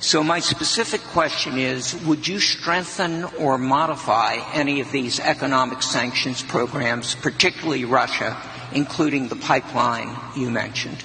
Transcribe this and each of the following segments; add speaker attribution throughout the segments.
Speaker 1: So my specific question is, would you strengthen or modify any of these economic sanctions programs, particularly Russia, including the pipeline you mentioned?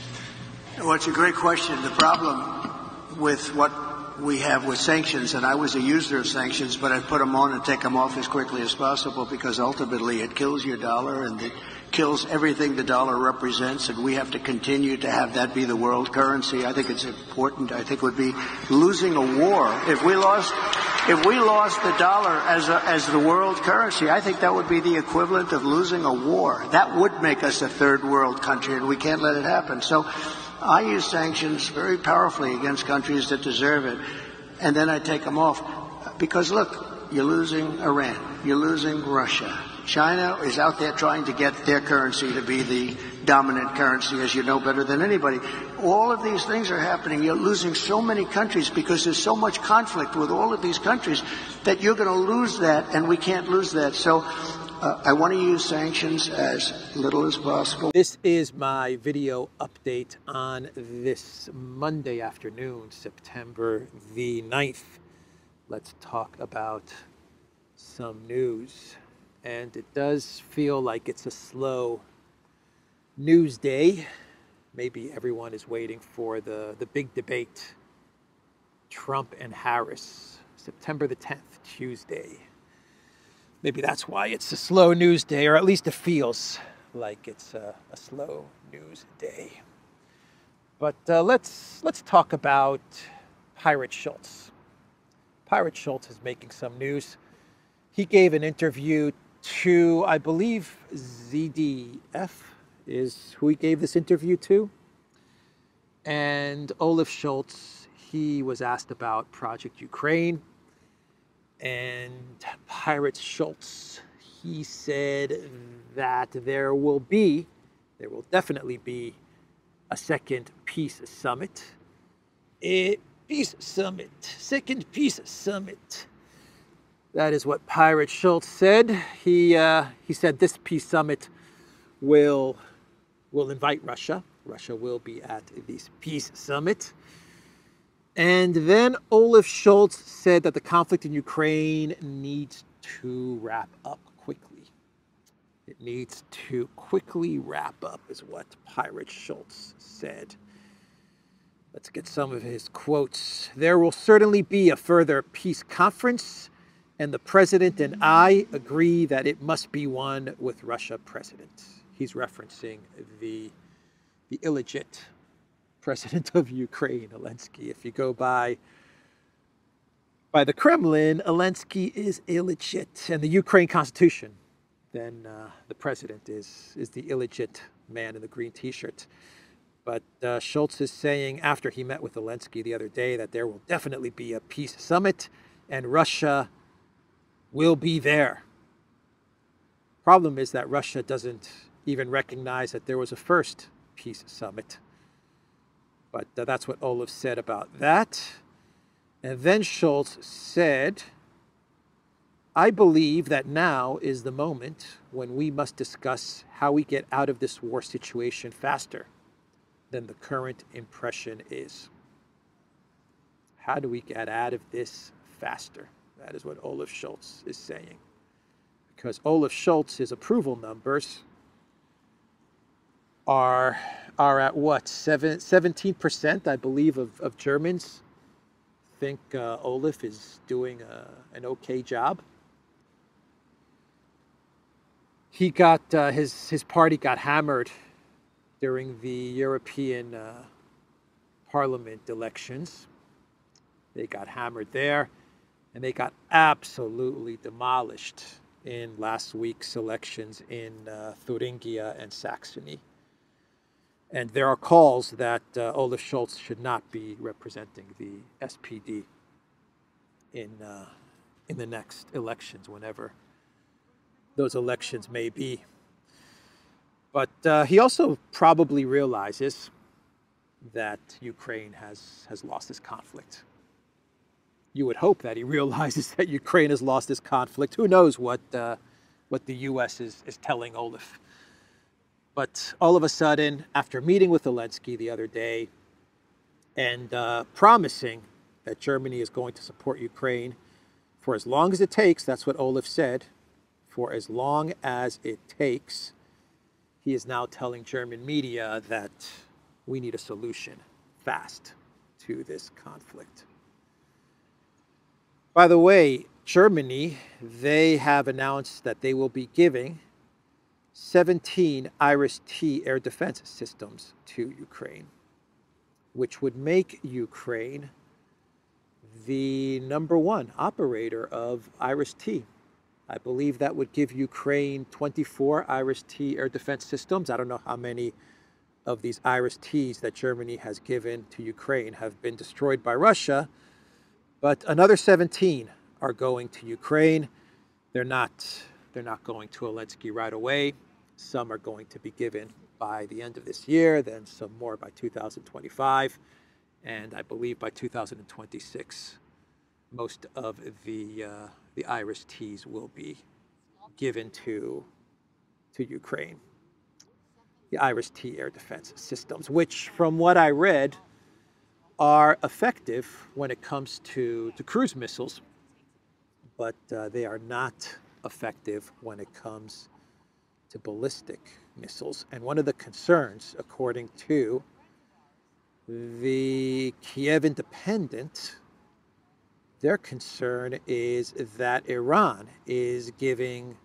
Speaker 2: Well, it's a great question. The problem with what we have with sanctions, and I was a user of sanctions, but I put them on and take them off as quickly as possible because ultimately it kills your dollar and it kills everything the dollar represents, and we have to continue to have that be the world currency. I think it's important. I think it would be losing a war if we lost the dollar as the world currency. I think that would be the equivalent of losing a war. That would make us a third world country, and we can't let it happen. So I use sanctions very powerfully against countries that deserve it, and then I take them off. Because, look, you're losing Iran. You're losing Russia. China is out there trying to get their currency to be the dominant currency, as you know better than anybody. All of these things are happening. You're losing so many countries because there's so much conflict with all of these countries that you're going to lose that, and we can't lose that. So I want to use sanctions as little as possible.
Speaker 3: This is my video update on this Monday afternoon, September the 9th. Let's talk about some news. And it does feel like it's a slow news day. Maybe everyone is waiting for the big debate, Trump and Harris, September the 10th, Tuesday. Maybe that's why it's a slow news day, or at least it feels like it's a slow news day. But let's talk about Pirate Schultz. Pirate Schultz is making some news. He gave an interview to, I believe, ZDF is who he gave this interview to. And Olaf Schultz, he was asked about Project Ukraine. And Pirate Schultz, he said that there will definitely be a second peace summit. Second peace summit. That is what Pirate Schultz said. He said this peace summit will invite Russia. Russia will be at this peace summit. And then Olaf Schultz said that the conflict in Ukraine needs to wrap up quickly. It needs to quickly wrap up, is what Pirate Schultz said. Let's get some of his quotes. There will certainly be a further peace conference, and the president and I agree that it must be one with Russia president. He's referencing the illegit president of Ukraine, Zelensky. If you go by the Kremlin, Zelensky is illegit. And the Ukraine constitution, then the president is the illegit man in the green t-shirt. But Schultz is saying, after he met with Zelensky the other day, that there will definitely be a peace summit, and Russia will be there. Problem is that Russia doesn't even recognize that there was a first peace summit. But that's what Olaf said about that. And then Schultz said, I believe that now is the moment when we must discuss how we get out of this war situation faster than the current impression is. How do we get out of this faster? That is what Olaf Schultz is saying. Because Olaf Schultz's approval numbers are at what? 17%, I believe, of Germans think Olaf is doing an okay job. He got his party got hammered during the European Parliament elections. They got hammered there, and they got absolutely demolished in last week's elections in Thuringia and Saxony. And there are calls that Olaf Schultz should not be representing the SPD in the next elections, whenever those elections may be. But he also probably realizes that Ukraine has lost this conflict. You would hope that he realizes that Ukraine has lost this conflict. Who knows what the U.S. is telling Olaf. But all of a sudden, after meeting with Zelensky the other day and promising that Germany is going to support Ukraine for as long as it takes. That's what Olaf said. For as long as it takes. He is now telling German media that we need a solution fast to this conflict. By the way, Germany, they have announced that they will be giving 17 Iris-T air defense systems to Ukraine, which would make Ukraine the #1 operator of Iris-T. I believe that would give Ukraine 24 Iris-T air defense systems. I don't know how many of these Iris-Ts that Germany has given to Ukraine have been destroyed by Russia, but another 17 are going to Ukraine. They're not going to Zelensky right away. Some are going to be given by the end of this year, then some more by 2025, and I believe by 2026, most of the Iris-Ts will be given to Ukraine. The Iris-T air defense systems, which, from what I read, are effective when it comes to cruise missiles, but they are not effective when it comes to ballistic missiles. And one of the concerns, according to the Kiev Independent, their concern is that Iran is giving,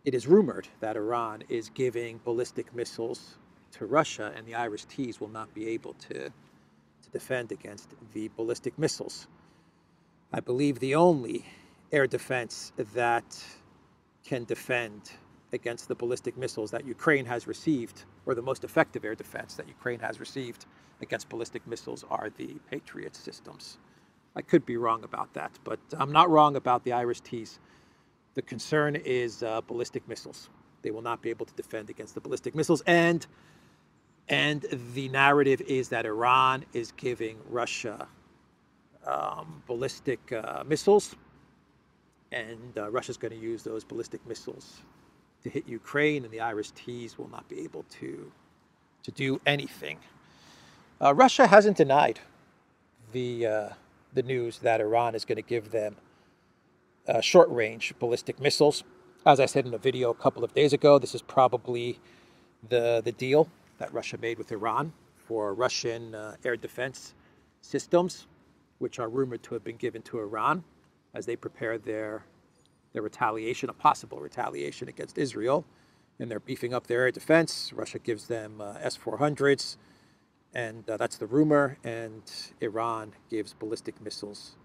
Speaker 3: it is rumored that Iran is giving ballistic missiles to Russia, and the Iris-Ts will not be able to defend against the ballistic missiles. I believe the only air defense that can defend against the ballistic missiles that Ukraine has received, or the most effective air defense that Ukraine has received against ballistic missiles, are the Patriot systems. I could be wrong about that, but I'm not wrong about the Iris-Ts. The concern is ballistic missiles. They will not be able to defend against the ballistic missiles, and the narrative is that Iran is giving Russia ballistic missiles, and Russia's going to use those ballistic missiles to hit Ukraine, and the Iris-Ts will not be able to do anything. Russia hasn't denied the news that Iran is going to give them short-range ballistic missiles. As I said in a video a couple of days ago, this is probably the deal that Russia made with Iran for Russian air defense systems, which are rumored to have been given to Iran as they prepare their retaliation, a possible retaliation against Israel. And they're beefing up their air defense. Russia gives them S-400s, and that's the rumor. And Iran gives ballistic missiles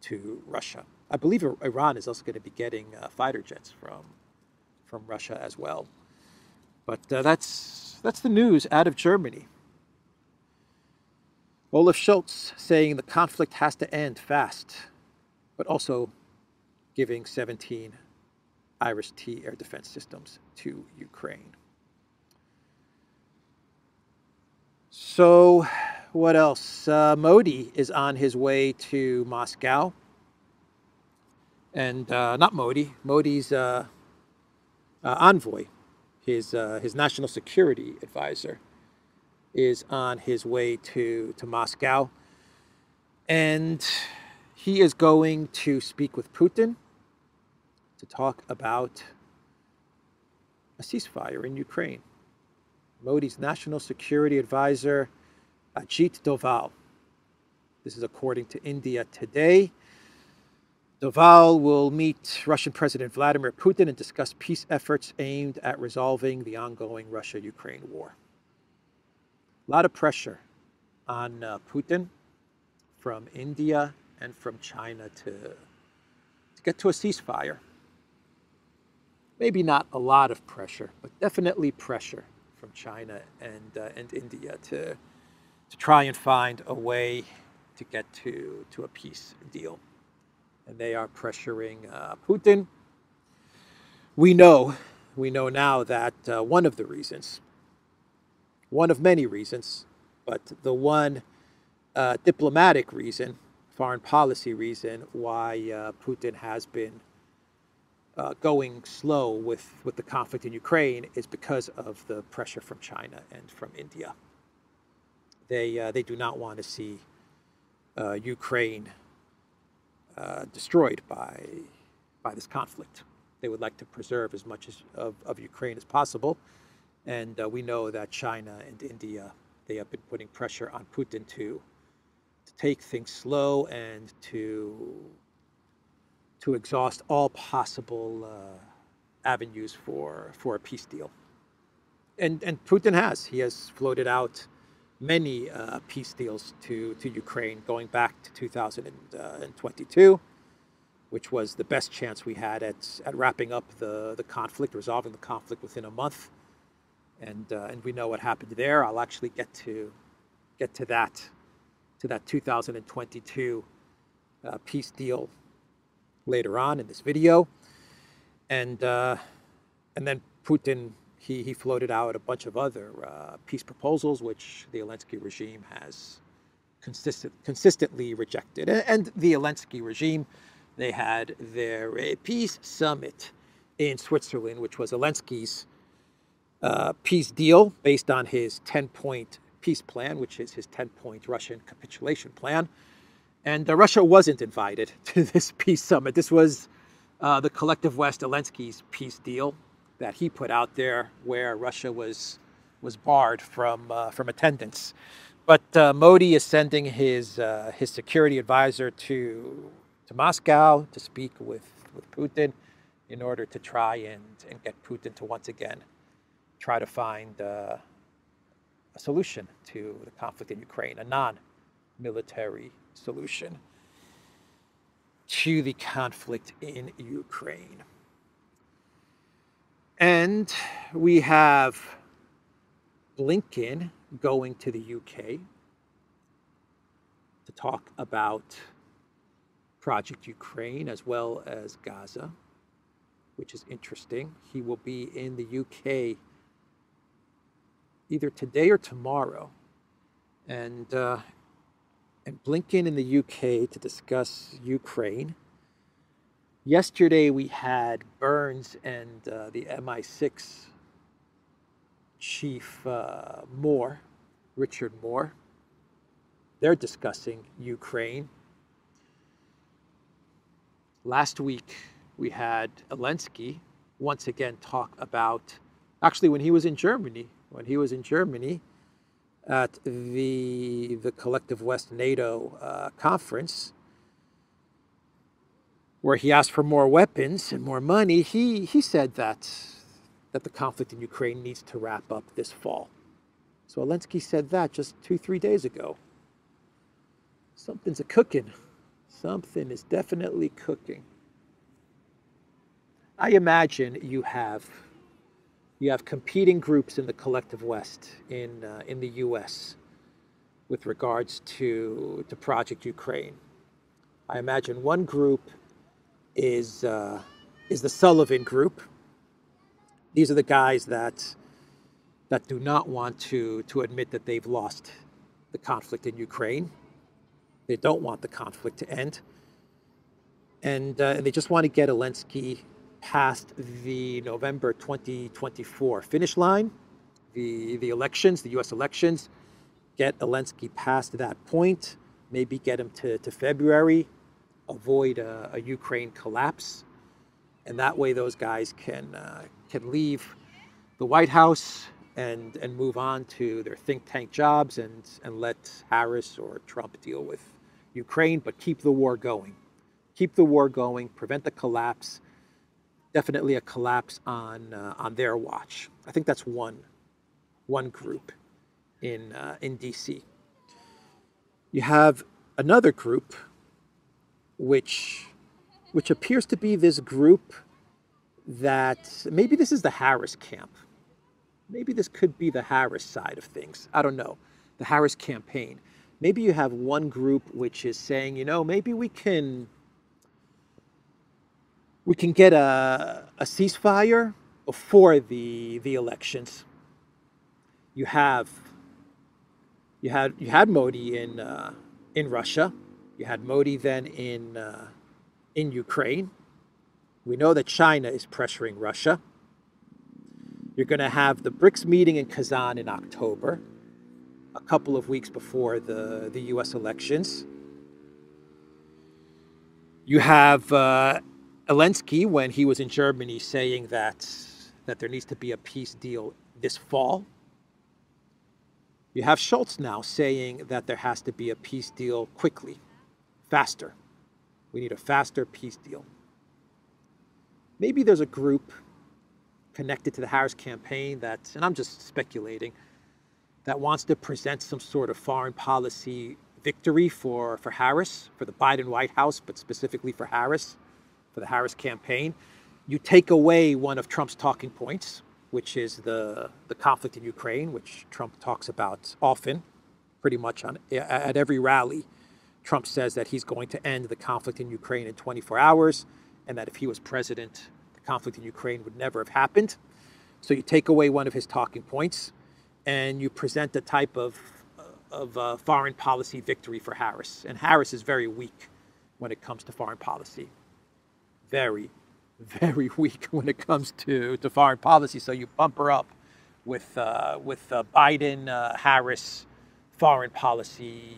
Speaker 3: to Russia. I believe Iran is also going to be getting fighter jets from Russia as well. But that's the news out of Germany. Olaf Schultz saying the conflict has to end fast, but also giving 17 Iris-T air defense systems to Ukraine. So what else? Modi is on his way to Moscow. And not Modi, Modi's envoy, his national security advisor, is on his way to Moscow. And he is going to speak with Putin to talk about a ceasefire in Ukraine. Modi's national security advisor, Ajit Doval. This is according to India Today. Doval will meet Russian President Vladimir Putin and discuss peace efforts aimed at resolving the ongoing Russia-Ukraine war. A lot of pressure on Putin from India and from China to get to a ceasefire. Maybe not a lot of pressure, but definitely pressure from China and India to try and find a way to get to a peace deal. And they are pressuring Putin. We know now that one of the reasons, one of many reasons, but the one diplomatic reason, foreign policy reason why Putin has been going slow with the conflict in Ukraine is because of the pressure from China and from India. They do not want to see Ukraine destroyed by this conflict. They would like to preserve as much of Ukraine as possible. And we know that China and India, they have been putting pressure on Putin to take things slow and to exhaust all possible avenues for a peace deal. And Putin has floated out many peace deals to Ukraine going back to 2022, which was the best chance we had at wrapping up the conflict, resolving the conflict within a month. And we know what happened there. I'll actually get to that 2022 peace deal later on in this video. And then Putin, he floated out a bunch of other peace proposals, which the Zelensky regime has consistently rejected. And the Zelensky regime, they had their peace summit in Switzerland, which was Zelensky's peace deal based on his 10-point peace plan, which is his 10-point Russian capitulation plan. And Russia wasn't invited to this peace summit. This was the Collective West Zelensky's peace deal that he put out there, where Russia was barred from attendance. But Modi is sending his security advisor to Moscow to speak with Putin in order to try and get Putin to once again try to find a solution to the conflict in Ukraine, a non-military solution to the conflict in Ukraine. And we have Blinken going to the UK to talk about Project Ukraine as well as Gaza, which is interesting. He will be in the UK either today or tomorrow. And Blinken in the UK to discuss Ukraine. Yesterday we had Burns and the MI6 chief Richard Moore. They're discussing Ukraine. Last week we had Zelensky once again talk about, actually when he was in Germany at the Collective West NATO conference, where he asked for more weapons and more money, he said that the conflict in Ukraine needs to wrap up this fall. So Zelensky said that just 2-3 days ago. Something's a-cooking. Something is definitely cooking. I imagine you have competing groups in the Collective West in the U.S. with regards to Project Ukraine. I imagine one group is the Sullivan Group. These are the guys that do not want to admit that they've lost the conflict in Ukraine. They don't want the conflict to end, and they just want to get Zelensky past the November 2024 finish line, the elections, the U.S. elections. Get Zelensky past that point, maybe get him to February, avoid a Ukraine collapse, and that way those guys can leave the White House and move on to their think tank jobs and let Harris or Trump deal with Ukraine, but keep the war going. Keep the war going, prevent the collapse. Definitely a collapse on their watch. I think that's one group in DC. You have another group which appears to be this group that maybe this is the Harris camp. Maybe this could be the Harris side of things. I don't know. The Harris campaign. Maybe you have one group which is saying, maybe we can get a ceasefire before the elections. You had Modi in Russia. You had Modi then in Ukraine. We know that China is pressuring Russia. You're going to have the BRICS meeting in Kazan in October, a couple of weeks before the U.S. elections. You have Zelensky, when he was in Germany, saying that there needs to be a peace deal this fall. You have Scholz now saying that there has to be a peace deal quickly, faster. We need a faster peace deal. Maybe there's a group connected to the Harris campaign that, and I'm just speculating, that wants to present some sort of foreign policy victory for Harris, for the Biden White House, but specifically for Harris, for the Harris campaign. You take away one of Trump's talking points, which is the conflict in Ukraine, which Trump talks about often, pretty much at every rally. Trump says that he's going to end the conflict in Ukraine in 24 hours, and that if he was president, the conflict in Ukraine would never have happened. So you take away one of his talking points, and you present a type of foreign policy victory for Harris. And Harris is very weak when it comes to foreign policy. Very, very weak when it comes to foreign policy. So you bump her up with Biden, Harris foreign policy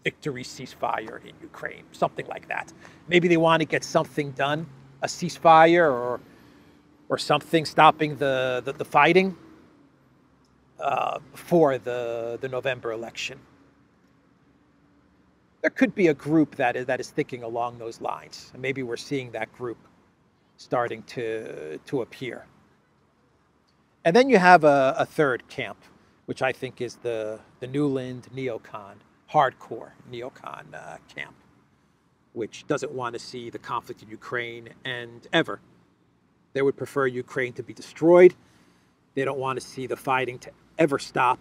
Speaker 3: victory ceasefire in Ukraine, something like that. Maybe they want to get something done, a ceasefire or something, stopping the fighting before the November election. There could be a group that is thinking along those lines, and maybe we're seeing that group starting to appear. And then you have a third camp, which I think is the Nuland neocon, hardcore neocon camp, which doesn't want to see the conflict in Ukraine end ever. They would prefer Ukraine to be destroyed. They don't want to see the fighting to ever stop.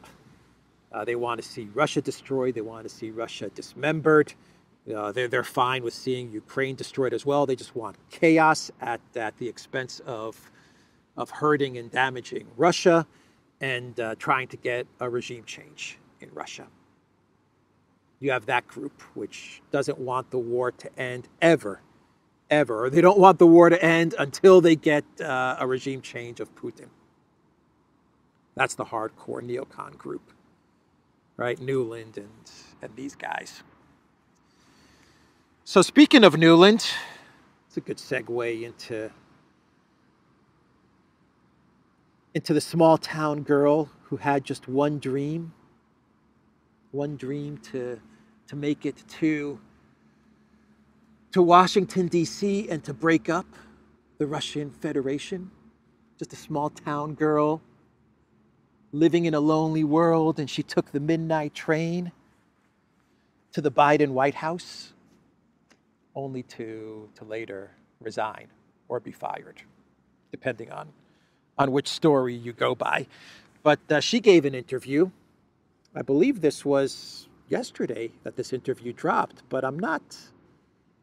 Speaker 3: They want to see Russia destroyed. They want to see Russia dismembered. They're fine with seeing Ukraine destroyed as well. They just want chaos at the expense of hurting and damaging Russia and trying to get a regime change in Russia. You have that group which doesn't want the war to end ever. Or they don't want the war to end until they get a regime change of Putin. That's the hardcore neocon group, right? Nuland and these guys. So speaking of Nuland, it's a good segue into the small town girl who had just one dream to make it to Washington, D.C. and to break up the Russian Federation. Just a small town girl living in a lonely world, and she took the midnight train to the Biden White House, only to later resign or be fired, depending on which story you go by. But she gave an interview. I believe this was yesterday that this interview dropped, but I'm not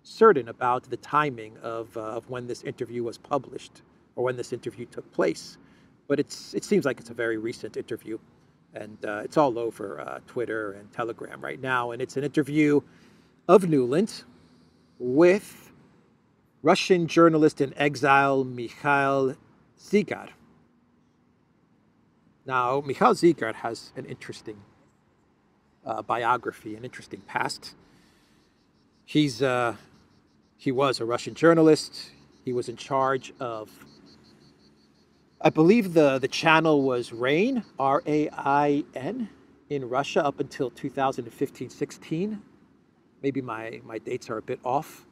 Speaker 3: certain about the timing of when this interview was published or when this interview took place. But it seems like it's a very recent interview, and it's all over Twitter and Telegram right now. And it's an interview of Nuland with Russian journalist in exile Mikhail Zygar. Now, Mikhail Zygar has an interesting biography, an interesting past. He was a Russian journalist. He was in charge of, I believe the channel was RAIN, R-A-I-N, in Russia up until 2015-16. Maybe my dates are a bit off.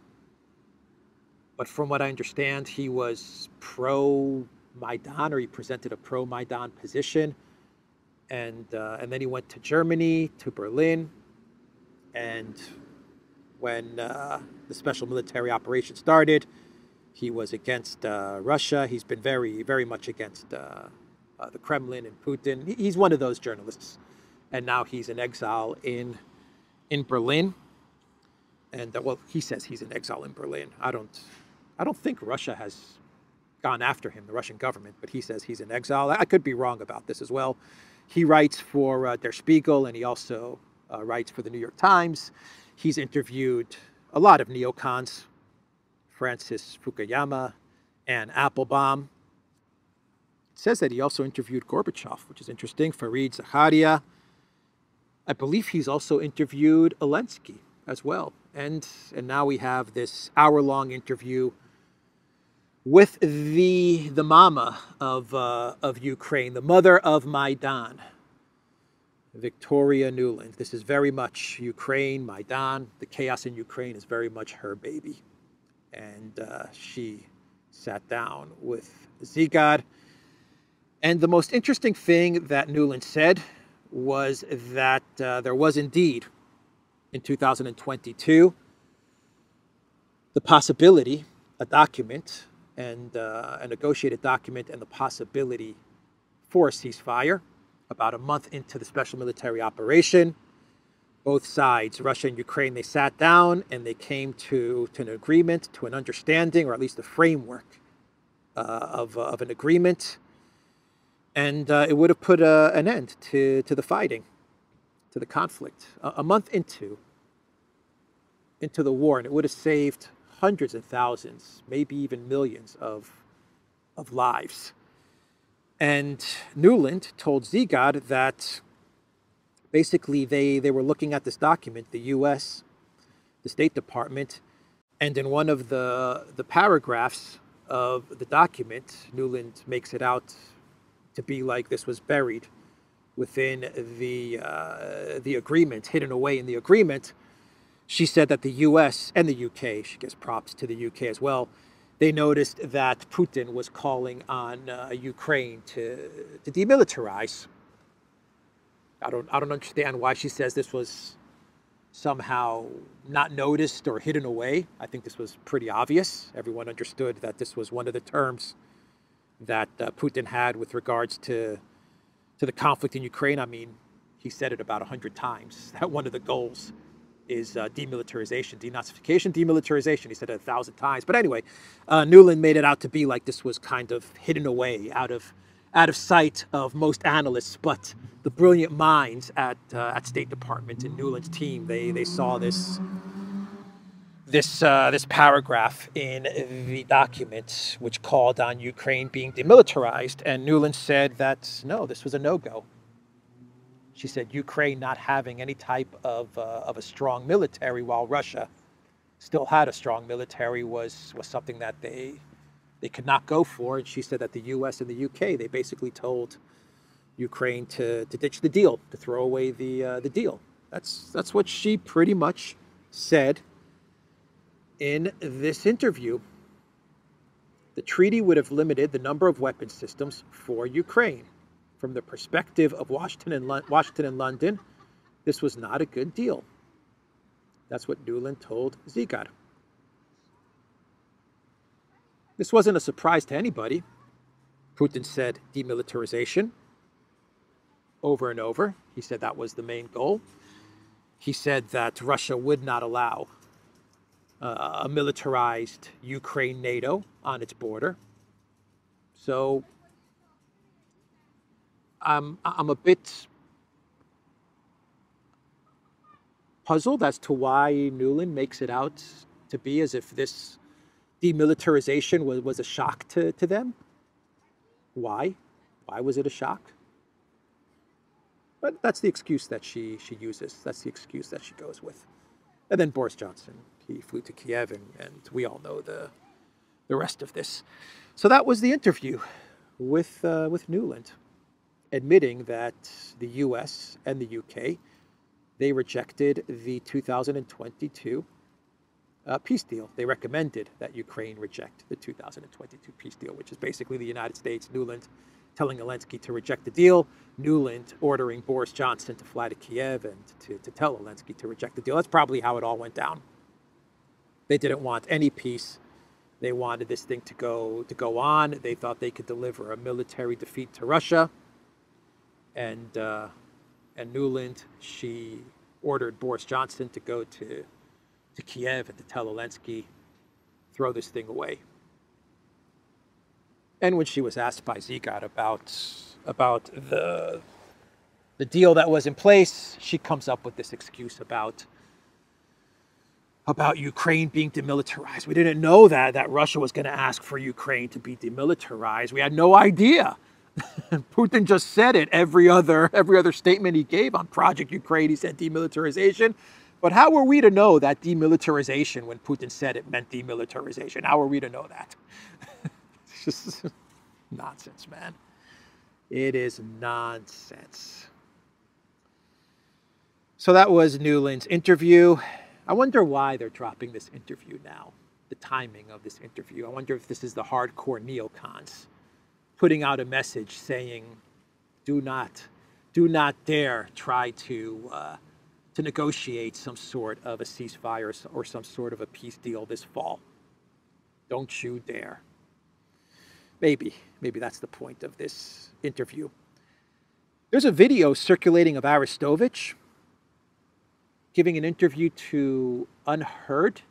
Speaker 3: But from what I understand, he was pro-Maidan, or he presented a pro-Maidan position. And then he went to Germany, to Berlin. And when the special military operation started, he was against Russia. He's been very, very much against the Kremlin and Putin. He's one of those journalists. And now he's in exile in Berlin. And well, he says he's in exile in Berlin. I don't think Russia has gone after him, the Russian government, but he says he's in exile. I could be wrong about this as well. He writes for Der Spiegel, and he also writes for the New York Times. He's interviewed a lot of neocons, Francis Fukuyama and Applebaum. It says that he also interviewed Gorbachev, which is interesting, Fareed Zakaria. I believe he's also interviewed Zelensky as well, And now we have this hour-long interview with the mama of Ukraine, the mother of Maidan, Victoria Nuland. This is very much Ukraine, Maidan. The chaos in Ukraine is very much her baby. And she sat down with Zigad. And the most interesting thing that Nuland said was that there was indeed, in 2022, the possibility, a document, and a negotiated document, and the possibility for a ceasefire. About a month into the special military operation, both sides, Russia and Ukraine, they sat down and they came to an agreement, to an understanding, or at least a framework of an agreement. And it would have put an end to the fighting, to the conflict. A month into the war, and it would have saved hundreds of thousands, maybe even millions of lives. And Nuland told Zigad that basically they were looking at this document, the U.S., the State Department, and in one of the paragraphs of the document, Nuland makes it out to be like this was buried within the agreement, hidden away in the agreement. She said that the U.S. and the U.K., she gives props to the U.K. as well, they noticed that Putin was calling on Ukraine to demilitarize. I don't understand why she says this was somehow not noticed or hidden away. I think this was pretty obvious. Everyone understood that this was one of the terms that Putin had with regards to the conflict in Ukraine. I mean, he said it about 100 times, that one of the goals is demilitarization, denazification, demilitarization. He said it 1,000 times. But anyway, Nuland made it out to be like this was kind of hidden away, out of sight of most analysts. But the brilliant minds at State Department and Nuland's team, they saw this paragraph in the document which called on Ukraine being demilitarized. And Nuland said that, no, this was a no-go. She said Ukraine not having any type of a strong military, while Russia still had a strong military, was something that they could not go for. And she said that the U.S. and the U.K., they basically told Ukraine to ditch the deal, to throw away the deal. That's what she pretty much said in this interview. The treaty would have limited the number of weapon systems for Ukraine. From the perspective of Washington and London, this was not a good deal. That's what Nuland told Zigad. This wasn't a surprise to anybody. Putin said demilitarization over and over. He said that was the main goal. He said that Russia would not allow a militarized Ukraine NATO on its border. So I'm a bit puzzled as to why Nuland makes it out to be as if this demilitarization was a shock to them. Why? Why was it a shock? But that's the excuse that she uses. That's the excuse that she goes with. And then Boris Johnson, he flew to Kiev, and we all know the rest of this. So that was the interview with Nuland, admitting that the U.S. and the U.K., they rejected the 2022 peace deal. They recommended that Ukraine reject the 2022 peace deal, which is basically the United States, Nuland, telling Zelensky to reject the deal, Nuland ordering Boris Johnson to fly to Kiev and to tell Zelensky to reject the deal. That's probably how it all went down. They didn't want any peace. They wanted this thing to go on. They thought they could deliver a military defeat to Russia. And Nuland, she ordered Boris Johnson to go to Kiev and to tell Zelensky, throw this thing away. And when she was asked by Zigad about the deal that was in place, she comes up with this excuse about Ukraine being demilitarized. We didn't know that Russia was going to ask for Ukraine to be demilitarized. We had no idea. Putin just said it. Every other statement he gave on Project Ukraine, he said demilitarization. But how were we to know that demilitarization when Putin said it meant demilitarization? How were we to know that? It's just nonsense, man. It is nonsense. So that was Nuland's interview. I wonder why they're dropping this interview now, the timing of this interview. I wonder if this is the hardcore neocons putting out a message saying, do not dare try to negotiate some sort of a ceasefire or some sort of a peace deal this fall. Don't you dare. Maybe that's the point of this interview. There's a video circulating of Arestovich giving an interview to Unheard.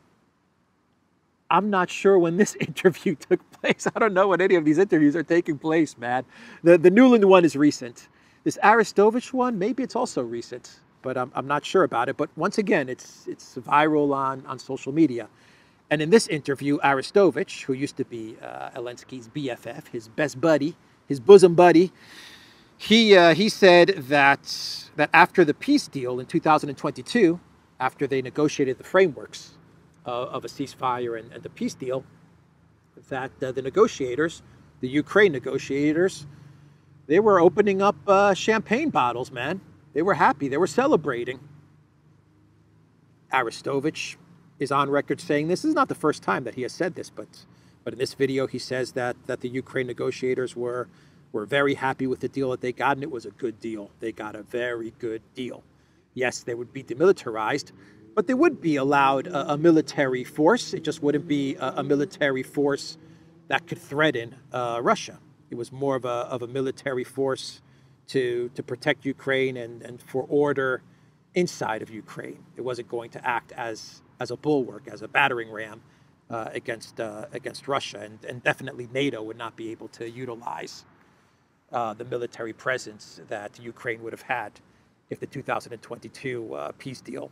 Speaker 3: I'm not sure when this interview took place. I don't know when any of these interviews are taking place, man. The Nuland one is recent. This Arestovich one, maybe it's also recent, but I'm not sure about it. But once again, it's viral on social media. And in this interview, Arestovich, who used to be Zelensky's BFF, his best buddy, his bosom buddy, he said that after the peace deal in 2022, after they negotiated the frameworks of a ceasefire and the peace deal, that the negotiators, the Ukraine negotiators, they were opening up champagne bottles, man. They were happy. They were celebrating. Arestovich is on record saying this is not the first time that he has said this, but in this video he says that the Ukraine negotiators were very happy with the deal that they got, and it was a good deal. They got a very good deal. Yes, they would be demilitarized, but they would be allowed a military force. It just wouldn't be a military force that could threaten Russia. It was more of a military force to protect Ukraine and for order inside of Ukraine. It wasn't going to act as a bulwark, as a battering ram against Russia, and definitely NATO would not be able to utilize the military presence that Ukraine would have had if the 2022 peace deal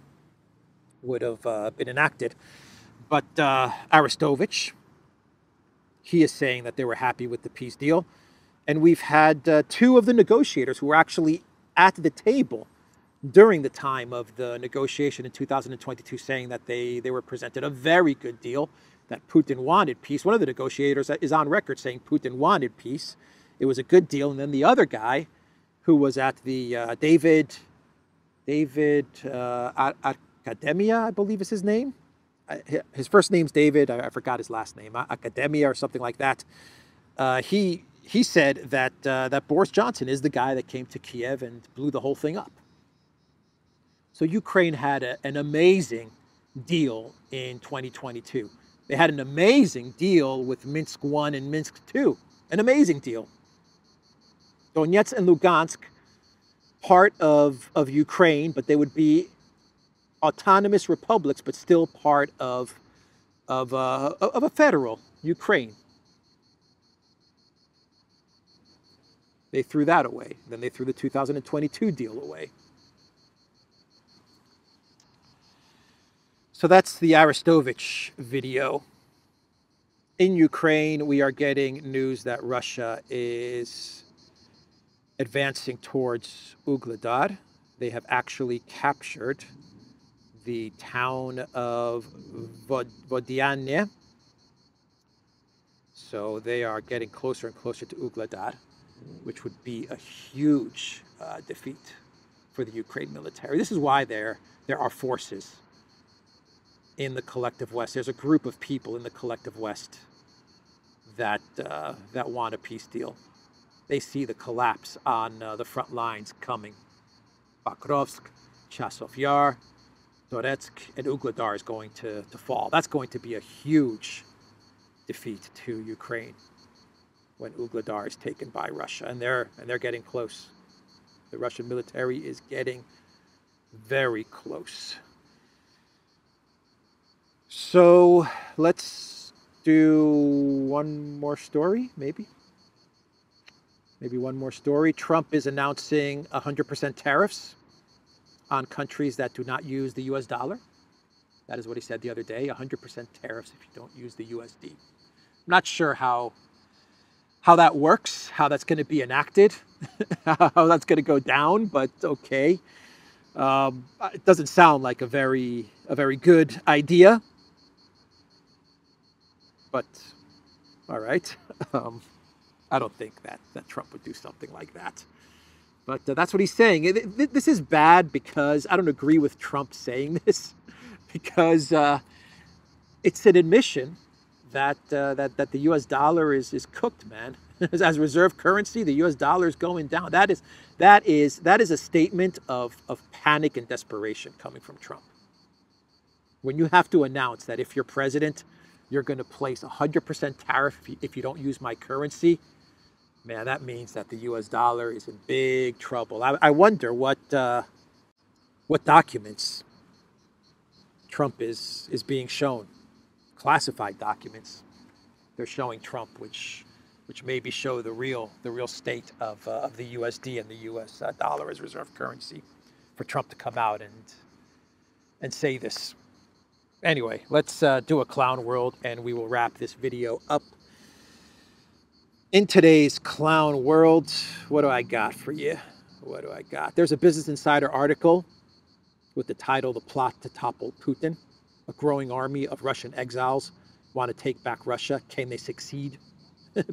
Speaker 3: would have been enacted. But Arestovich, he is saying that they were happy with the peace deal. And we've had two of the negotiators who were actually at the table during the time of the negotiation in 2022 saying that they were presented a very good deal, that Putin wanted peace. One of the negotiators is on record saying Putin wanted peace. It was a good deal. And then the other guy who was at the David Academia, I believe is his name. His first name's David. I forgot his last name. Academia or something like that. He said that Boris Johnson is the guy that came to Kiev and blew the whole thing up. So Ukraine had an amazing deal in 2022. They had an amazing deal with Minsk I and Minsk II. An amazing deal. Donetsk and Lugansk, part of Ukraine, but they would be autonomous republics, but still part of a federal Ukraine. They threw that away. Then they threw the 2022 deal away. So that's the Arestovich video. In Ukraine, we are getting news that Russia is advancing towards Ugledar. They have actually captured the town of Vodiane. So they are getting closer and closer to Ugledar, which would be a huge defeat for the Ukraine military. This is why there are forces in the collective West. There's a group of people in the collective West that want a peace deal. They see the collapse on the front lines coming. Bakrovsk, Chasov Yar, Donetsk, and Ugledar is going to fall. That's going to be a huge defeat to Ukraine when Ugledar is taken by Russia, and they're getting close. The Russian military is getting very close. So let's do one more story, maybe one more story. Trump is announcing 100% tariffs on countries that do not use the US dollar. That is what he said the other day, 100% tariffs if you don't use the USD. I'm not sure how that works, how that's going to be enacted, how that's going to go down, but okay. It doesn't sound like a very good idea, but all right. I don't think that Trump would do something like that. But that's what he's saying. This is bad because I don't agree with Trump saying this, because it's an admission that the U.S. dollar is cooked, man. As reserve currency, the U.S. dollar is going down. That is a statement of panic and desperation coming from Trump. When you have to announce that if you're president, you're going to place 100% tariff if you don't use my currency, man, that means that the U.S. dollar is in big trouble. I wonder what documents Trump is being shown. Classified documents. They're showing Trump, which maybe show the real state of the USD and the U.S. Dollar as reserve currency, for Trump to come out and say this. Anyway, let's do a clown world, and we will wrap this video up. In today's clown world, what do I got for you? What do I got? There's a Business Insider article with the title, "The Plot to Topple Putin. A growing army of Russian exiles want to take back Russia. Can they succeed?"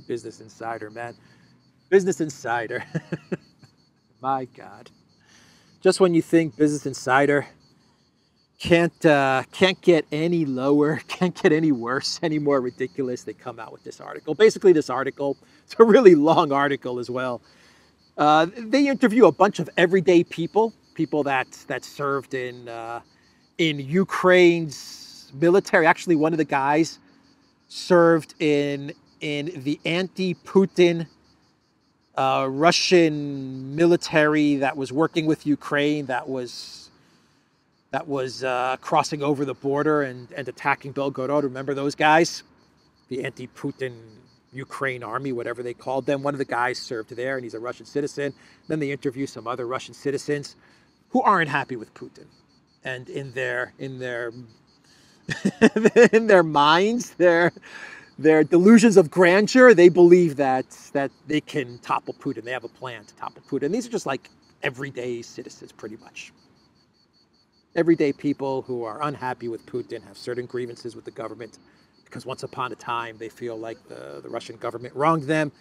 Speaker 3: Business Insider, man. Business Insider. My God. Just when you think Business Insider can't get any lower, can't get any worse, any more ridiculous, they come out with this article. Basically, this article, it's a really long article as well. They interview a bunch of everyday people that served in Ukraine's military. Actually, one of the guys served in the anti-Putin Russian military that was working with Ukraine, that was crossing over the border and attacking Belgorod. Remember those guys? The anti-Putin Ukraine army, whatever they called them. One of the guys served there, and he's a Russian citizen. Then they interview some other Russian citizens who aren't happy with Putin. And in their in their minds, their delusions of grandeur, they believe that they can topple Putin. They have a plan to topple Putin. These are just like everyday citizens, pretty much. Everyday people who are unhappy with Putin, have certain grievances with the government, because once upon a time they feel like the Russian government wronged them,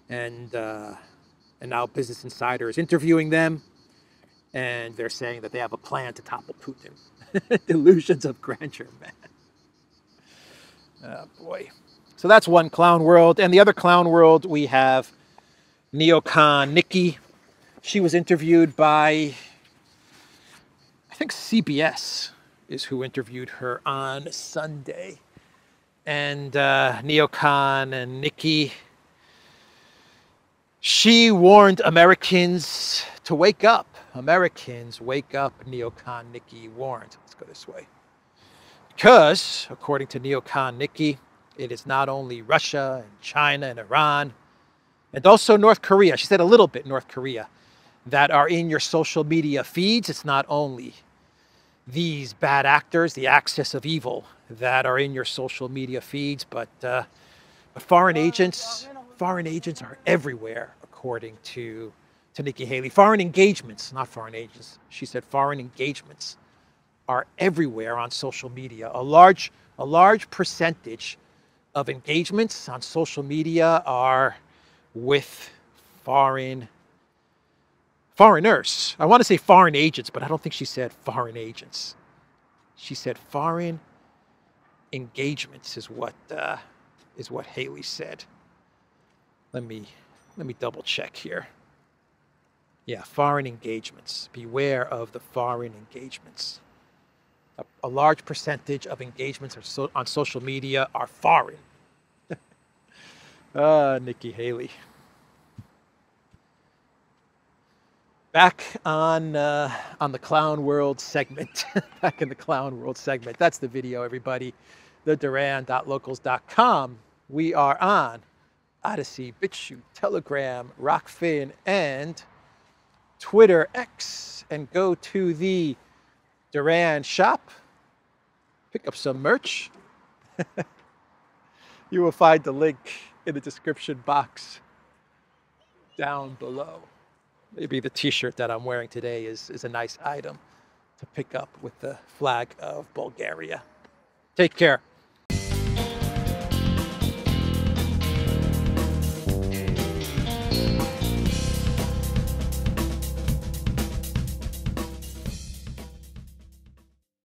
Speaker 3: and now Business Insider is interviewing them, and they're saying that they have a plan to topple Putin. Delusions of grandeur, man. Oh boy. So that's one clown world. And the other clown world, we have neocon Nikki. She was interviewed by, I think CBS is who interviewed her on Sunday. And neocon and Nikki, she warned Americans to wake up. Americans, wake up, neocon Nikki warned. Let's go this way. Because, according to neocon Nikki, it is not only Russia and China and Iran, and also North Korea, she said a little bit North Korea, that are in your social media feeds. It's not only these bad actors, the axis of evil, that are in your social media feeds, but foreign agents are everywhere, according to Nikki Haley. Foreign engagements, not foreign agents. She said foreign engagements are everywhere on social media. A large percentage of engagements on social media are with foreigners. I want to say foreign agents, but I don't think she said foreign agents. She said foreign engagements is what Haley said. Let me double check here. Yeah, foreign engagements. Beware of the foreign engagements. A large percentage of engagements on social media are foreign. Nikki Haley. Back on the Clown World segment. Back in the Clown World segment. That's the video, everybody. theduran.locals.com. We are on ODYSEE, BitChute, Telegram, Rockfin, and Twitter X. And go to the Duran shop. Pick up some merch. You will find the link in the description box down below. Maybe the t-shirt that I'm wearing today is a nice item. to pick up with the flag of Bulgaria. Take care.